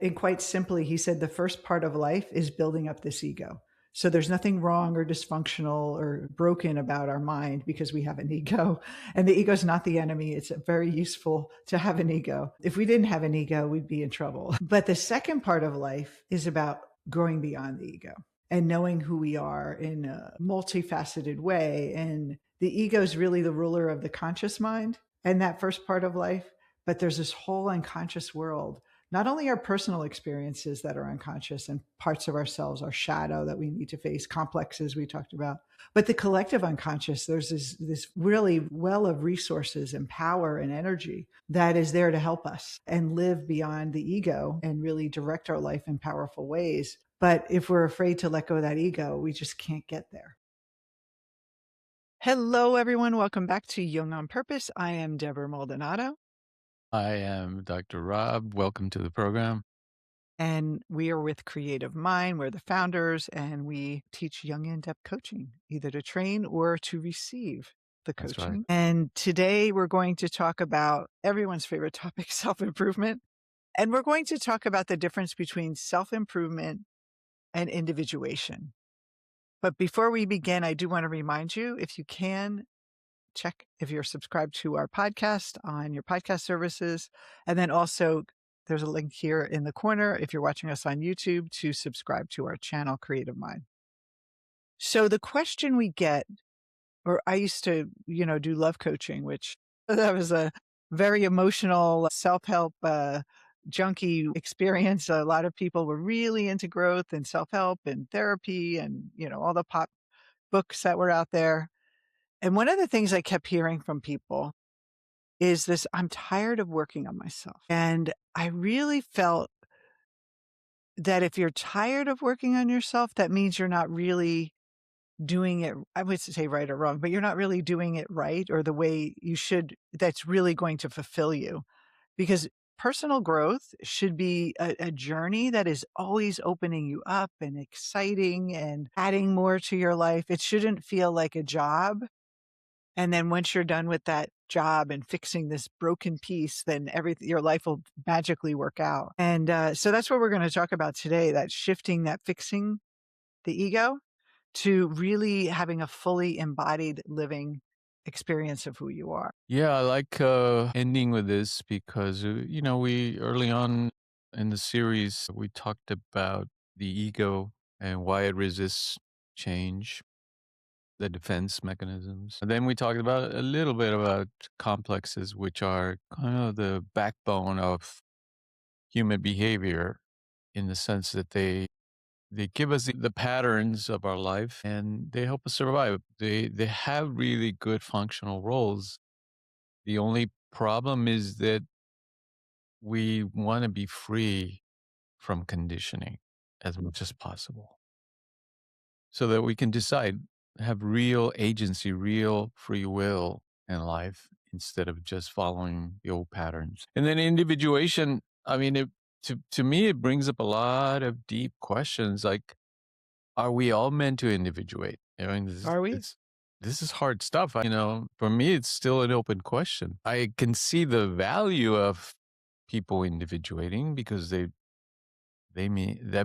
And quite simply, he said the first part of life is building up this ego. So there's nothing wrong or dysfunctional or broken about our mind because we have an ego. And the ego is not the enemy. It's very useful to have an ego. If we didn't have an ego, we'd be in trouble. But the second part of life is about growing beyond the ego and knowing who we are in a multifaceted way. And the ego is really the ruler of the conscious mind and that first part of life. But there's this whole unconscious world, not only our personal experiences that are unconscious and parts of ourselves, our shadow that we need to face, complexes we talked about, but the collective unconscious, there's this really well of resources and power and energy that is there to help us and live beyond the ego and really direct our life in powerful ways. But if we're afraid to let go of that ego, we just can't get there. Hello, everyone. Welcome back to Jung on Purpose. I am Debra Maldonado. I am Dr. Rob. Welcome to the program. And we are with Creative Mind. We're the founders, and we teach Jungian depth coaching, either to train or to receive the That's right. coaching. And today we're going to talk about everyone's favorite topic, self-improvement. And we're going to talk about the difference between self-improvement and individuation. But before we begin, I do want to remind you, if you can, check if you're subscribed to our podcast on your podcast services. And then also there's a link here in the corner if you're watching us on YouTube to subscribe to our channel, Creative Mind. So the question we get, or I used to, do love coaching, which that was a very emotional self-help junkie experience. A lot of people were really into growth and self-help and therapy and, all the pop books that were out there. And one of the things I kept hearing from people is this, I'm tired of working on myself. And I really felt that if you're tired of working on yourself, that means you're not really doing it, I would say right or wrong, but you're not really doing it right or the way you should, that's really going to fulfill you. Because personal growth should be a journey that is always opening you up and exciting and adding more to your life. It shouldn't feel like a job. And then once you're done with that job and fixing this broken piece, then your life will magically work out. And so that's what we're going to talk about today, that shifting, that fixing the ego to really having a fully embodied living experience of who you are. Yeah, I like ending with this because, we early on in the series, we talked about the ego and why it resists change, the defense mechanisms. And then we talked about a little bit about complexes, which are kind of the backbone of human behavior in the sense that they give us the patterns of our life and they help us survive. They have really good functional roles. The only problem is that we want to be free from conditioning as much as possible so that we can decide, have real agency, real free will in life instead of just following the old patterns. And then individuation, I mean, to me, it brings up a lot of deep questions like, are we all meant to individuate? I mean, Are we? this is hard stuff. For me, it's still an open question. I can see the value of people individuating because that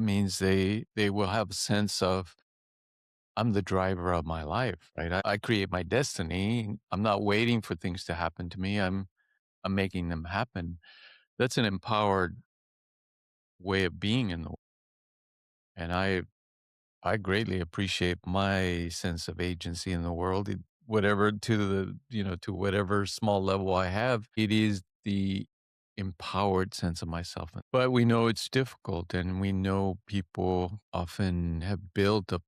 means they will have a sense of I'm the driver of my life, right? I create my destiny. I'm not waiting for things to happen to me. I'm making them happen. That's an empowered way of being in the world. And I greatly appreciate my sense of agency in the world. Whatever to whatever small level I have, it is the empowered sense of myself. But we know it's difficult, and we know people often have built up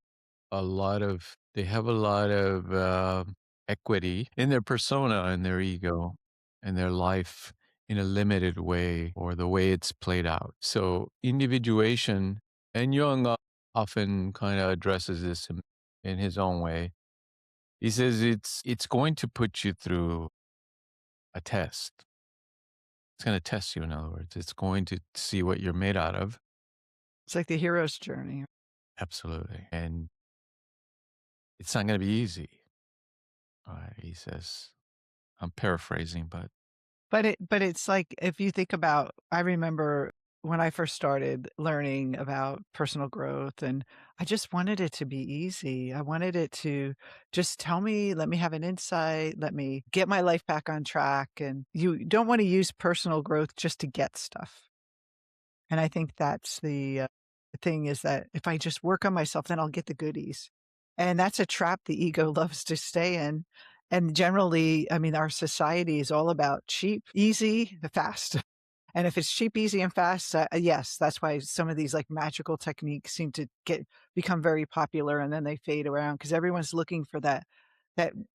they have a lot of equity in their persona and their ego and their life in a limited way or the way it's played out. So individuation, and Jung often kind of addresses this in his own way. He says it's going to put you through a test. It's going to test you, in other words. It's going to see what you're made out of. It's like the hero's journey. Absolutely. And it's not going to be easy. He says, I'm paraphrasing, but But it's like, if you think about, I remember when I first started learning about personal growth, and I just wanted it to be easy. I wanted it to just tell me, let me have an insight, let me get my life back on track. And you don't want to use personal growth just to get stuff. And I think that's the thing is that if I just work on myself, then I'll get the goodies. And that's a trap the ego loves to stay in. And generally, I mean, our society is all about cheap, easy, fast. And if it's cheap, easy, and fast, yes, that's why some of these like magical techniques seem to become very popular, and then they fade around because everyone's looking for that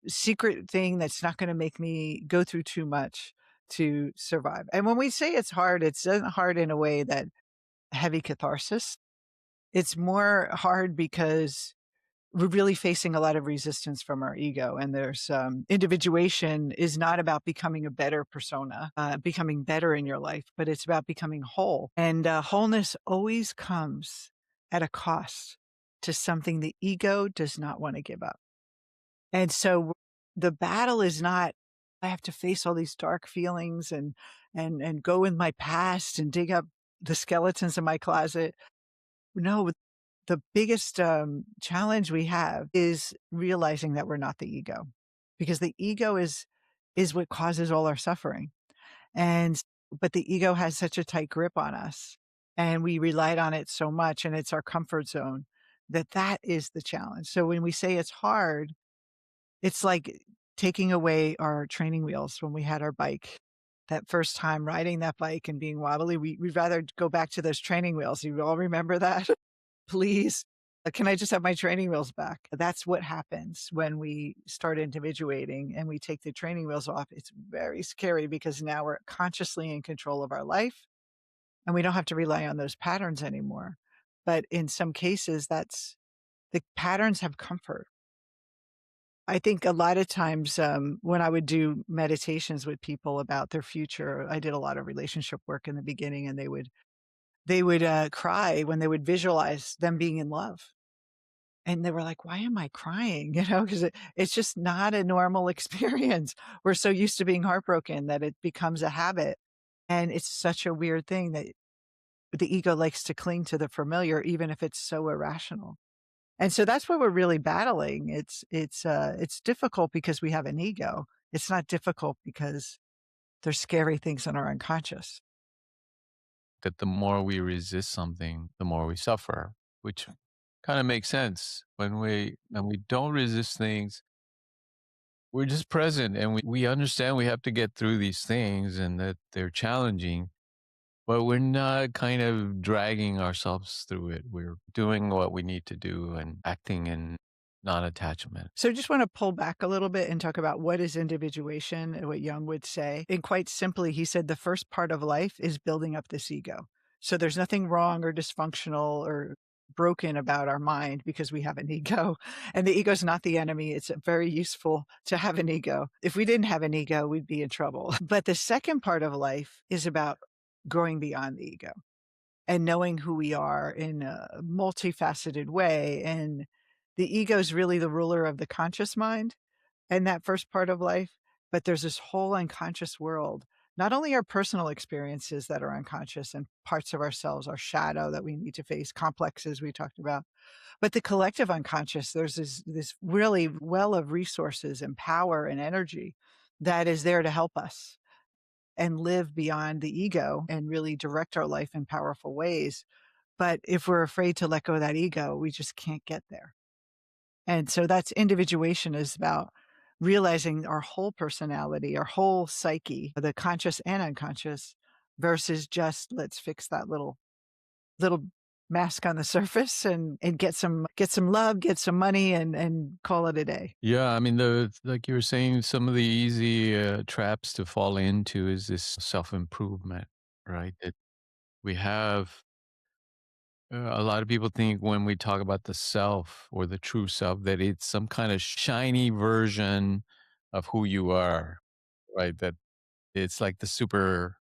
secret thing that's not going to make me go through too much to survive. And when we say it's hard, it's not hard in a way that heavy catharsis. It's more hard because we're really facing a lot of resistance from our ego. And there's individuation is not about becoming a better persona, becoming better in your life, but it's about becoming whole. And wholeness always comes at a cost to something the ego does not want to give up. And so the battle is not, I have to face all these dark feelings and go in my past and dig up the skeletons in my closet. No, the biggest, challenge we have is realizing that we're not the ego, because the ego is what causes all our suffering, and but the ego has such a tight grip on us, and we relied on it so much, and it's our comfort zone, that is the challenge. So when we say it's hard, it's like taking away our training wheels when we had our bike. That first time riding that bike and being wobbly, we'd rather go back to those training wheels. You all remember that? Please, can I just have my training wheels back? That's what happens when we start individuating and we take the training wheels off. It's very scary because now we're consciously in control of our life and we don't have to rely on those patterns anymore. But in some cases, that's the patterns have comfort. I think a lot of times when I would do meditations with people about their future, I did a lot of relationship work in the beginning, and they would cry when they would visualize them being in love. And they were like, "Why am I crying?" Because it's just not a normal experience. We're so used to being heartbroken that it becomes a habit, and it's such a weird thing that the ego likes to cling to the familiar even if it's so irrational. And so that's what we're really battling. It's difficult because we have an ego. It's not difficult because there's scary things in our unconscious. That the more we resist something, the more we suffer, which kind of makes sense. When we don't resist things, we're just present and we understand we have to get through these things and that they're challenging, but we're not kind of dragging ourselves through it. We're doing what we need to do and acting in non-attachment. So I just want to pull back a little bit and talk about what is individuation and what Jung would say. And quite simply, he said the first part of life is building up this ego. So there's nothing wrong or dysfunctional or broken about our mind because we have an ego. And the ego is not the enemy. It's very useful to have an ego. If we didn't have an ego, we'd be in trouble. But the second part of life is about growing beyond the ego and knowing who we are in a multifaceted way. And the ego is really the ruler of the conscious mind in that first part of life, but there's this whole unconscious world. Not only our personal experiences that are unconscious and parts of ourselves, our shadow that we need to face, complexes we talked about, but the collective unconscious, there's this really well of resources and power and energy that is there to help us and live beyond the ego and really direct our life in powerful ways. But if we're afraid to let go of that ego, we just can't get there. And so that's individuation is about realizing our whole personality, our whole psyche, the conscious and unconscious, versus just let's fix that little mask on the surface and get some love, get some money and call it a day. Yeah, I mean, like you were saying, some of the easy traps to fall into is this self improvement, right? That we have. A lot of people think when we talk about the self or the true self that it's some kind of shiny version of who you are, right? That it's like the super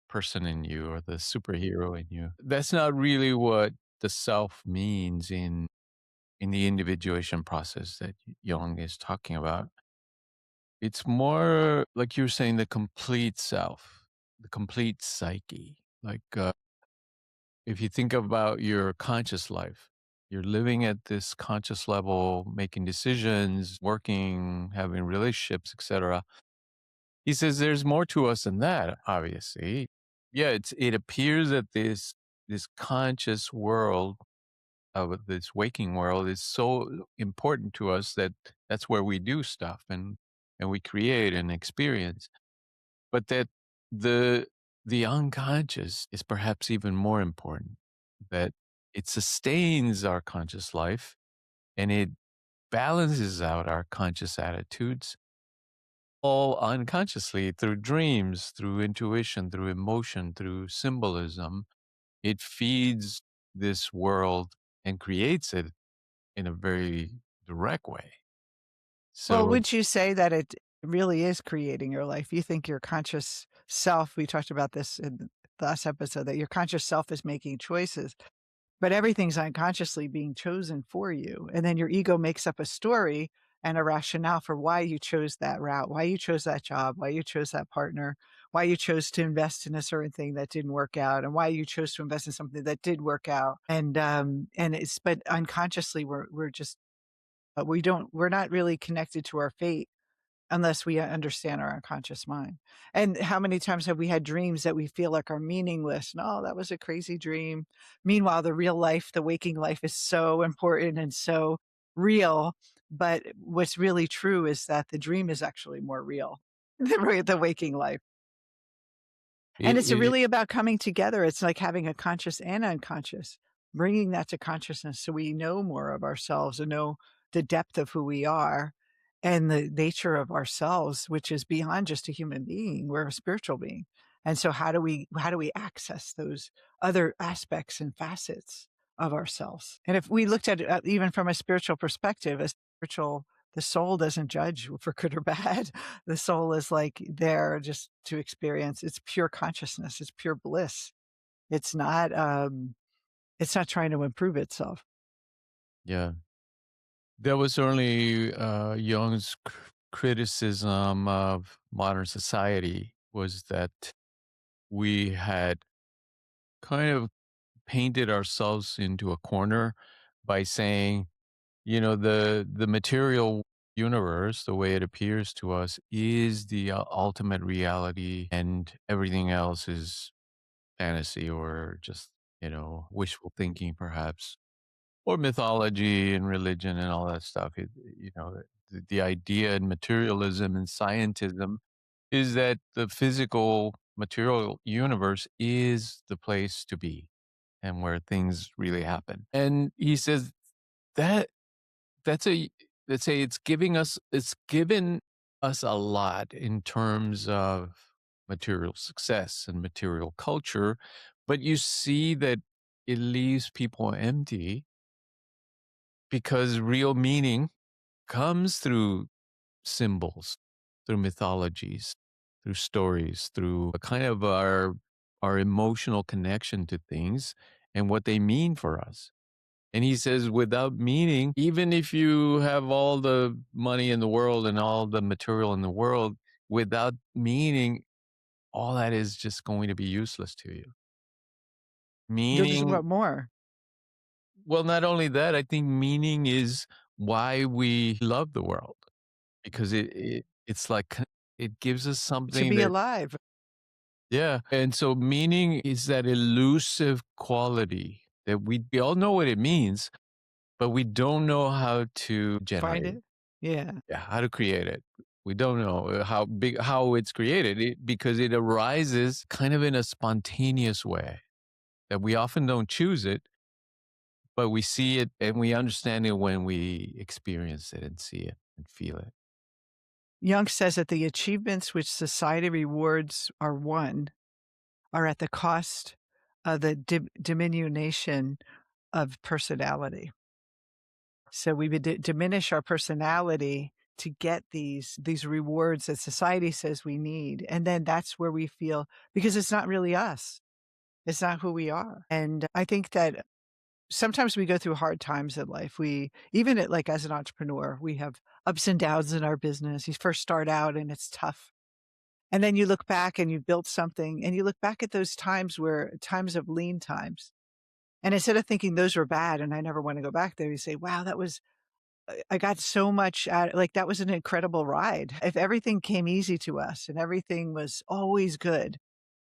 person in you or the superhero in you. That's not really what the self means in the individuation process that Jung is talking about. It's more like you're saying the complete self, the complete psyche. Like if you think about your conscious life, you're living at this conscious level, making decisions, working, having relationships, etc. He says there's more to us than that, obviously. Yeah, it appears that this conscious world of this waking world is so important to us that that's where we do stuff and we create and experience. But that the the unconscious is perhaps even more important, that it sustains our conscious life and it balances out our conscious attitudes all unconsciously through dreams, through intuition, through emotion, through symbolism. It feeds this world and creates it in a very direct way. Well, So would you say that it really is creating your life? You think your conscious self, we talked about this in the last episode, that your conscious self is making choices, but everything's unconsciously being chosen for you. And then your ego makes up a story and a rationale for why you chose that route, why you chose that job, why you chose that partner, why you chose to invest in a certain thing that didn't work out, and why you chose to invest in something that did work out. And it's but unconsciously we're just we're not really connected to our fate unless we understand our unconscious mind. And how many times have we had dreams that we feel like are meaningless? No, that was a crazy dream. Meanwhile, the real life, the waking life is so important and so real. But what's really true is that the dream is actually more real than the waking life. And it's it really about coming together. It's like having a conscious and unconscious, bringing that to consciousness so we know more of ourselves and know the depth of who we are and the nature of ourselves, which is beyond just a human being. We're a spiritual being. And so how do we access those other aspects and facets of ourselves? And if we looked at it even from a spiritual perspective, a spiritual the soul doesn't judge for good or bad. The soul is like there just to experience. It's pure consciousness. It's pure bliss. It's not trying to improve itself. yeah. That was certainly Jung's criticism of modern society was that we had kind of painted ourselves into a corner by saying, the material universe, the way it appears to us, is the ultimate reality, and everything else is fantasy or just wishful thinking, perhaps, or mythology and religion and all that stuff. The idea in materialism and scientism is that the physical material universe is the place to be and where things really happen. And he says that that's a let's say it's given us a lot in terms of material success and material culture, but you see that it leaves people empty because real meaning comes through symbols, through mythologies, through stories, through a kind of our emotional connection to things and what they mean for us. And he says, without meaning, even if you have all the money in the world and all the material in the world, without meaning, all that is just going to be useless to you. You'll just Meaning, want more. well, not only that, I think meaning is why we love the world because it's like it gives us To something be that, alive. yeah. And so meaning is that elusive quality that we all know what it means, but we don't know how to Find generate. it. Yeah. Yeah, how to create it. We don't know how it's created because it arises kind of in a spontaneous way that we often don't choose it, but we see it and we understand it when we experience it and see it and feel it. Jung says that the achievements which society rewards are at the cost of the diminution of personality. So we would diminish our personality to get these rewards that society says we need, and then that's where we feel because it's not really us. It's not who we are, and I think that sometimes we go through hard times in life. We even at like as an entrepreneur, we have ups and downs in our business. You first start out and it's tough. And then you look back and you built something and you look back at those times where times of lean times And instead of thinking those were bad and I never want to go back there, you say, wow, I got so much out, like, that was an incredible ride. If everything came easy to us and everything was always good,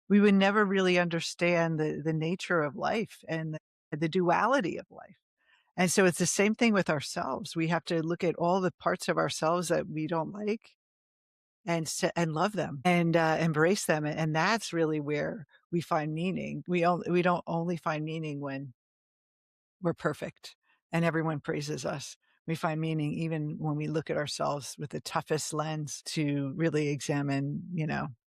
we would never really understand the nature of life and the duality of life. And so it's the same thing with ourselves. We have to look at all the parts of ourselves that we don't like and love them and, embrace them, and that's really where we find meaning. We don't only find meaning when we're perfect and everyone praises us. We find meaning even when we look at ourselves with the toughest lens to really examine,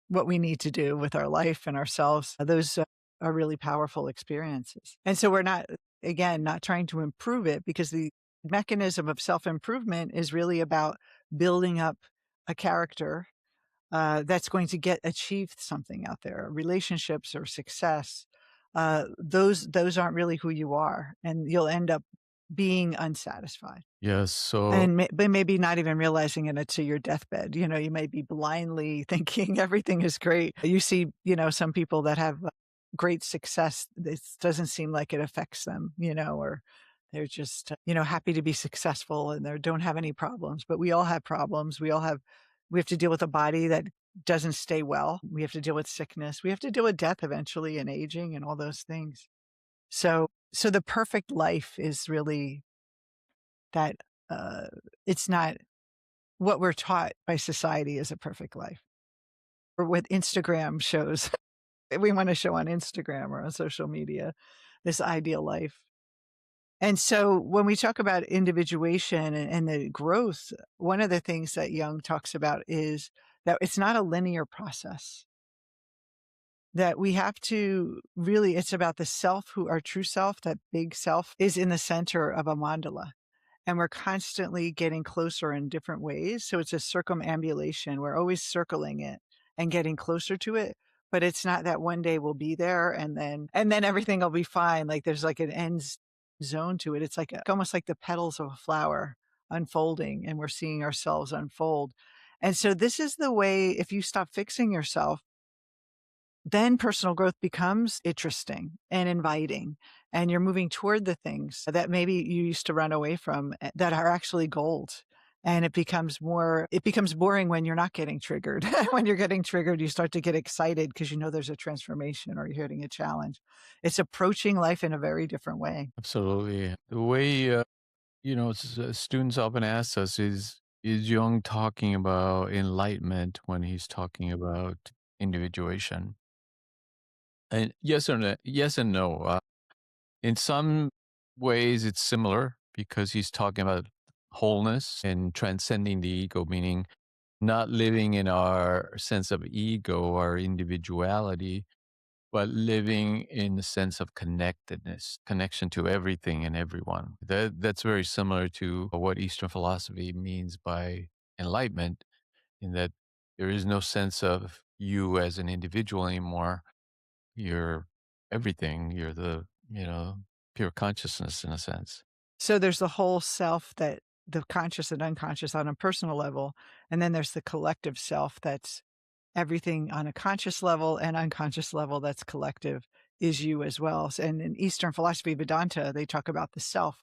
what we need to do with our life and ourselves. Those are really powerful experiences. And so we're not, again, not trying to improve it because the mechanism of self improvement is really about building up a character that's going to get achieved something out there, relationships or success. Those aren't really who you are, and you'll end up being unsatisfied. Yes. So And but maybe not even realizing it until your deathbed. You may be blindly thinking everything is great. You see, some people that have great success. This doesn't seem like it affects them, or they're just, happy to be successful and they don't have any problems. But we all have problems. We have to deal with a body that doesn't stay well. We have to deal with sickness. We have to deal with death eventually and aging and all those things. So the perfect life is really that, uh, it's not what we're taught by society is a perfect life, or what Instagram shows. We wanna show on Instagram or on social media, this ideal life. And so when we talk about individuation and the growth, one of the things that Jung talks about is that it's not a linear process, that we have to really it's about the self who our true self, that big self, is in the center of a mandala. And we're constantly getting closer in different ways. So it's a circumambulation. We're always circling it and getting closer to it. But it's not that one day we'll be there and then everything will be fine. Like there's like an zone to it. It's like almost like the petals of a flower unfolding and we're seeing ourselves unfold. And so this is the way if you stop fixing yourself, then personal growth becomes interesting and inviting, and you're moving toward the things that maybe you used to run away from that are actually gold. And it becomes boring when you're not getting triggered. When you're getting triggered, you start to get excited because you know there's a transformation or you're hitting a challenge. It's approaching life in a very different way. absolutely. The way students often ask us is Jung talking about enlightenment when he's talking about individuation? And yes and no. In some ways, it's similar because he's talking about wholeness and transcending the ego, meaning not living in our sense of ego, our individuality, but living in the sense of connectedness, connection to everything and everyone. That's very similar to what Eastern philosophy means by enlightenment, in that there is no sense of you as an individual anymore. You're everything. You're pure consciousness in a sense. So there's the whole self, that the conscious and unconscious on a personal level, and then there's the collective self that's everything on a conscious level and unconscious level that's collective is you as well. And in Eastern philosophy, Vedanta, they talk about the self,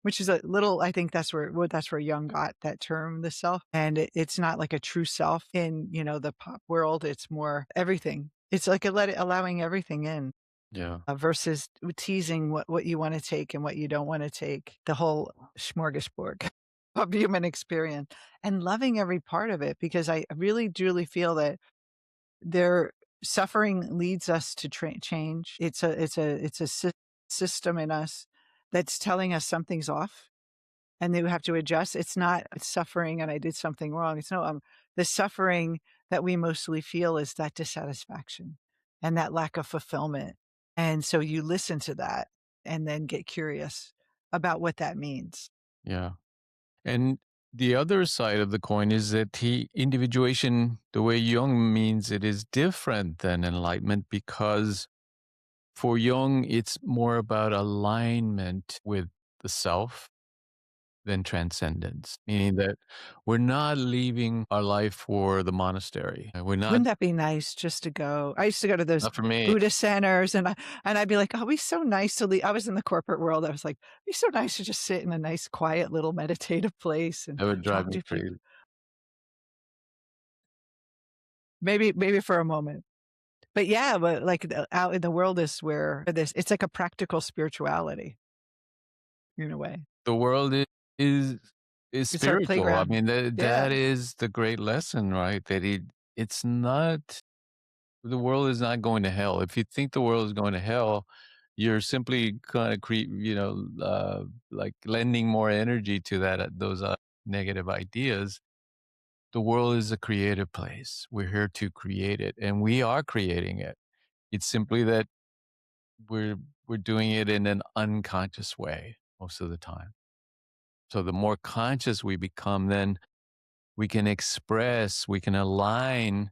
which is a little, I think that's where Jung got that term, the self. And it's not like a true self in, the pop world. It's more everything. It's like allowing everything in Yeah. versus teasing what you want to take and what you don't want to take. The whole smorgasbord of human experience and loving every part of it, because I really truly feel that their suffering leads us to change. It's a system in us that's telling us something's off and they have to adjust. It's not suffering and I did something wrong. It's no, the suffering that we mostly feel is that dissatisfaction and that lack of fulfillment. And so you listen to that and then get curious about what that means. Yeah. And the other side of the coin is that individuation, the way Jung means it, is different than enlightenment because for Jung, it's more about alignment with the self than transcendence, meaning that we're not leaving our life for the monastery. We're not Wouldn't that be nice just to go? I used to go to those not for me. Buddhist centers, and I'd be like, "Oh, it'd be so nice to leave." I was in the corporate world. I was like, "It'd be so nice to just sit in a nice, quiet little meditative place and That would drive talk me to people." crazy. Maybe for a moment. But yeah, but like out in the world is where this it's like a practical spirituality in a way. The world is is It's our spiritual. I playground. mean, that Yeah. is the great lesson, right? That it's not the world is not going to hell. If you think the world is going to hell, you're simply kind of like lending more energy to that those negative ideas. The world is a creative place. We're here to create it, and we are creating it. It's simply that we're we're doing it in an unconscious way most of the time. So the more conscious we become, then we can express, we can align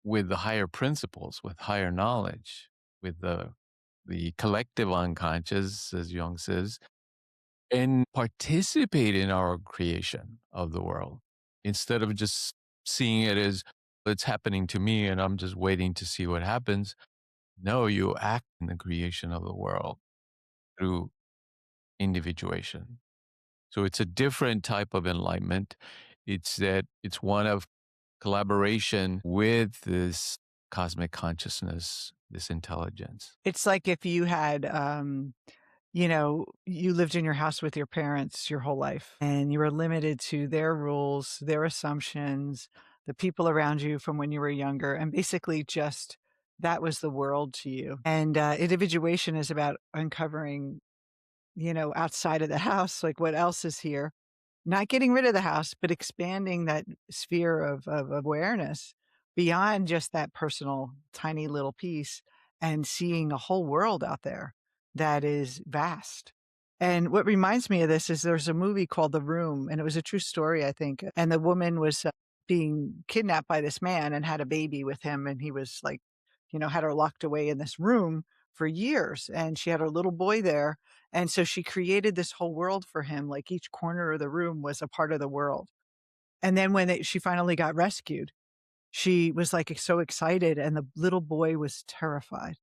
with the higher principles, with higher knowledge, with the collective unconscious, as Jung says, and participate in our creation of the world instead of just seeing it as it's happening to me and I'm just waiting to see what happens. No, you act in the creation of the world through individuation. So it's a different type of enlightenment. It's one of collaboration with this cosmic consciousness, this intelligence. It's like if you had, you lived in your house with your parents your whole life and you were limited to their rules, their assumptions, the people around you from when you were younger, and basically just that was the world to you. And individuation is about uncovering, outside of the house, like what else is here. Not getting rid of the house, but expanding that sphere of awareness beyond just that personal tiny little piece and seeing a whole world out there that is vast. And what reminds me of this is there's a movie called The Room, and it was a true story, I think. And the woman was being kidnapped by this man and had a baby with him. And he was like, had her locked away in this room for years. And she had her little boy there, and so she created this whole world for him, like each corner of the room was a part of the world. And then when she finally got rescued, she was like so excited and the little boy was terrified.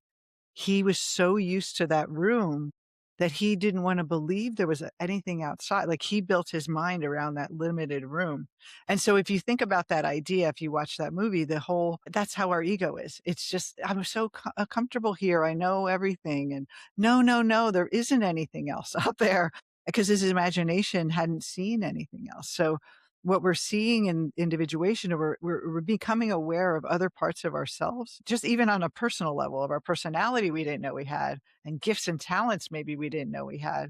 He was so used to that room that he didn't wanna believe there was anything outside, like, he built his mind around that limited room, and so if you think about that idea, if you watch that movie, the whole that's how our ego is. It's just, "I'm so comfortable here, I know everything," and, "No, no, no, there isn't anything else out there," because his imagination hadn't seen anything else, so what we're seeing in individuation, or we're becoming aware of other parts of ourselves, just even on a personal level of our personality we didn't know we had, and gifts and talents maybe we didn't know we had.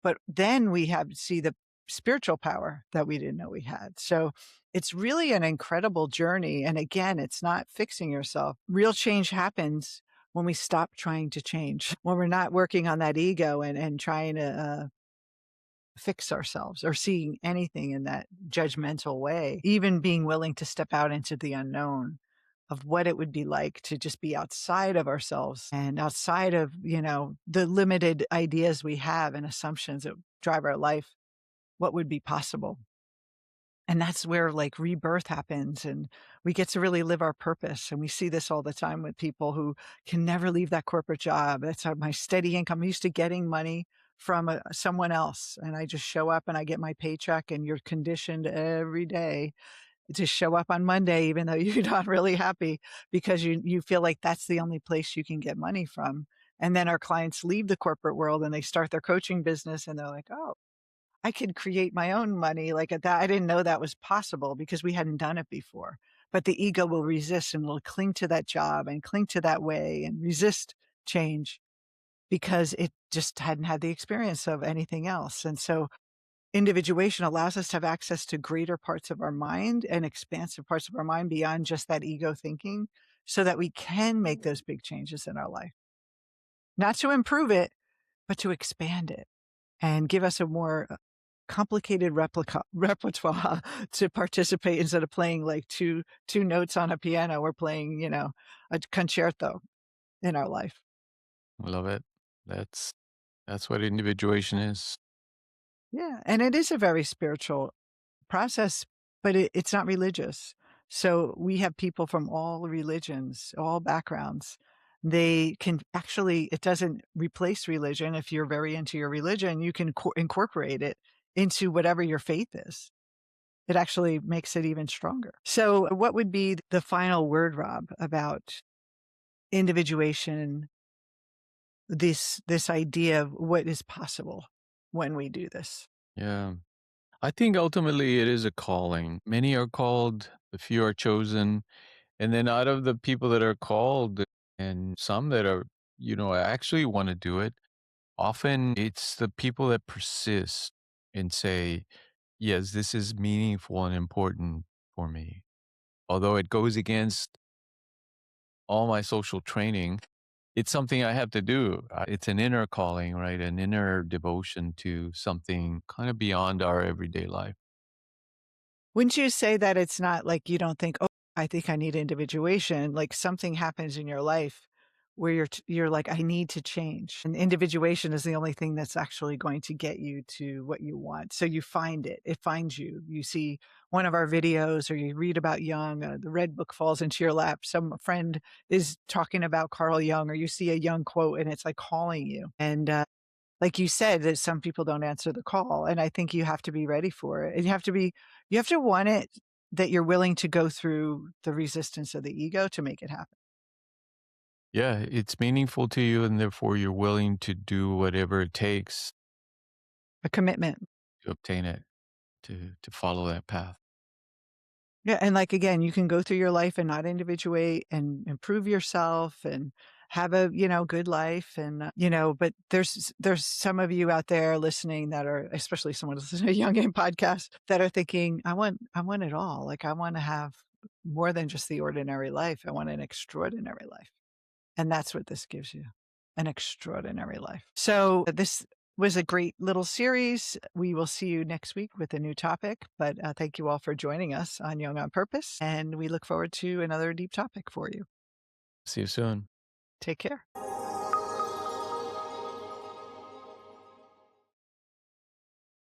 But then we have see the spiritual power that we didn't know we had. So it's really an incredible journey. And again, it's not fixing yourself. Real change happens when we stop trying to change, when we're not working on that ego and trying to fix ourselves or seeing anything in that judgmental way, even being willing to step out into the unknown of what it would be like to just be outside of ourselves and outside of, the limited ideas we have and assumptions that drive our life, what would be possible. And that's where like rebirth happens and we get to really live our purpose. And we see this all the time with people who can never leave that corporate job. That's my steady income. I'm used to getting money from someone else. And I just show up and I get my paycheck, and you're conditioned every day to show up on Monday, even though you're not really happy because you feel like that's the only place you can get money from. And then our clients leave the corporate world and they start their coaching business and they're like, oh, I could create my own money like at that. I didn't know that was possible because we hadn't done it before. But the ego will resist and will cling to that job and cling to that way and resist change because it just hadn't had the experience of anything else. And so individuation allows us to have access to greater parts of our mind and expansive parts of our mind beyond just that ego thinking so that we can make those big changes in our life. Not to improve it, but to expand it and give us a more complicated repertoire to participate instead of playing like two notes on a piano. We're playing, a concerto in our life. I love it. That's that's what individuation is. Yeah, and it is a very spiritual process, but it's not religious. So we have people from all religions, all backgrounds. They can actually, it doesn't replace religion. If you're very into your religion, you can incorporate it into whatever your faith is. It actually makes it even stronger. So, what would be the final word, Rob, about individuation, this idea of what is possible when we do this? Yeah. I think ultimately it is a calling. Many are called, a few are chosen. And then out of the people that are called and some that are, actually want to do it, often it's the people that persist and say, yes, this is meaningful and important for me. Although it goes against all my social training, it's something I have to do. It's an inner calling, right? An inner devotion to something kind of beyond our everyday life. Wouldn't you say that it's not like you don't think, "Oh, I think I need individuation," like something happens in your life where you're like, "I need to change." And individuation is the only thing that's actually going to get you to what you want. So you find it. It finds you. You see one of our videos or you read about Jung, the red book falls into your lap. Some friend is talking about Carl Jung, or you see a Jung quote and it's like calling you. And like you said, that some people don't answer the call, and I think you have to be ready for it, and you have to want it, that you're willing to go through the resistance of the ego to make it happen. Yeah, it's meaningful to you, and therefore you're willing to do whatever it takes A commitment. to obtain it, to follow that path. Yeah, and, like, again, you can go through your life and not individuate and improve yourself and have a, good life and, but there's some of you out there listening that are, especially someone listening to a Jungian podcast, that are thinking, I want it all. Like, I wanna have more than just the ordinary life. I want an extraordinary life." And that's what this gives you, an extraordinary life. So this was a great little series. We will see you next week with a new topic, but thank you all for joining us on Young on Purpose. And we look forward to another deep topic for you. See you soon. Take care.